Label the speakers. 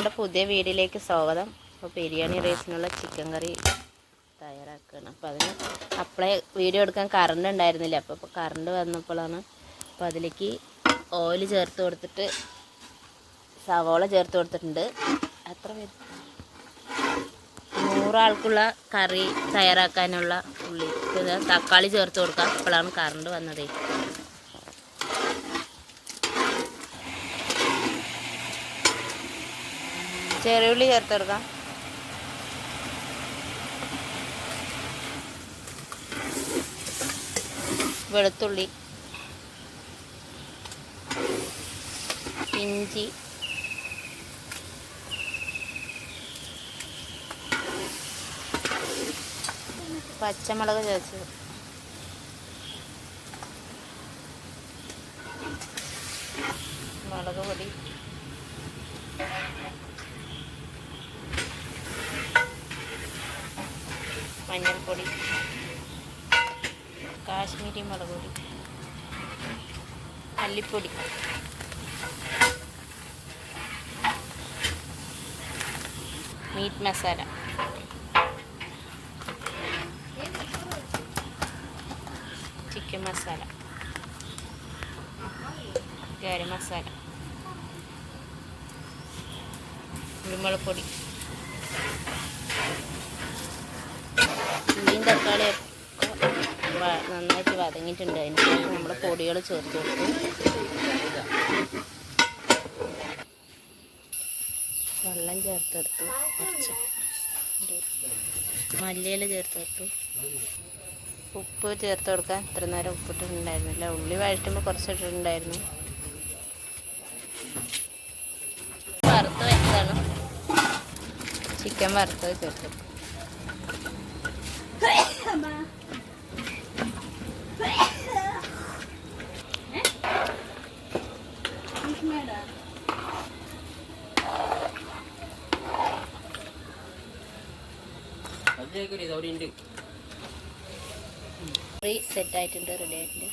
Speaker 1: നമ്മുടെ പുതിയ വീഡിയോയിലേക്ക് സ്വാഗതം. അപ്പോൾ ബിരിയാണി റൈസിനുള്ള ചിക്കൻ കറി തയ്യാറാക്കുകയാണ്. അപ്പോൾ അതിന് അപ്പോഴേ വീഡിയോ എടുക്കാൻ കറണ്ട് ഉണ്ടായിരുന്നില്ല. അപ്പോൾ കറണ്ട് വന്നപ്പോഴാണ്. അപ്പോൾ അതിലേക്ക് ഓയിൽ ചേർത്ത് കൊടുത്തിട്ട് സവോള ചേർത്ത് കൊടുത്തിട്ടുണ്ട്. എത്ര 100 ആൾക്കുള്ള കറി തയ്യാറാക്കാനുള്ള ഉള്ളി തക്കാളി ചേർത്ത് കൊടുക്കാം. അപ്പോഴാണ് കറണ്ട് വന്നത്. ചെറിയുള്ളി ചേർത്ത് കൊടുക്കാം. വെളുത്തുള്ളി, ഇഞ്ചി, പച്ചമുളക് ചേർത്ത്, മുളക് പൊടി, മഞ്ഞൾപ്പൊടി, കാശ്മീരി മുളക് പൊടി, മല്ലിപ്പൊടി, മീറ്റ് മസാല, ചിക്കൻ മസാല, ഗരം മസാല, കുരുമുളക് പൊടി, ഉള്ളിയും തക്കാളിയും നന്നായിട്ട് വതങ്ങിയിട്ടുണ്ട്. അതിന് ശേഷം നമ്മൾ പൊടികൾ ചേർത്ത് കൊടുത്തു. വെള്ളം ചേർത്തെടുത്തു. കുറച്ച് മല്ലിയില ചേർത്ത് കൊടുത്തു. ഉപ്പ് ചേർത്ത് കൊടുക്കാൻ ഇത്ര നേരം ഉപ്പിട്ടിട്ടുണ്ടായിരുന്നില്ല. ഉള്ളി വഴറ്റുമ്പോൾ കുറച്ച് ഇട്ടിട്ടുണ്ടായിരുന്നു. വറുത്ത് വെച്ചതാണ്. ചിക്കൻ വറുത്തത് ചേർത്ത് കൊടുത്തു. കറി സെറ്റായിട്ടുണ്ട്, റെഡി ആയിട്ടുണ്ട്.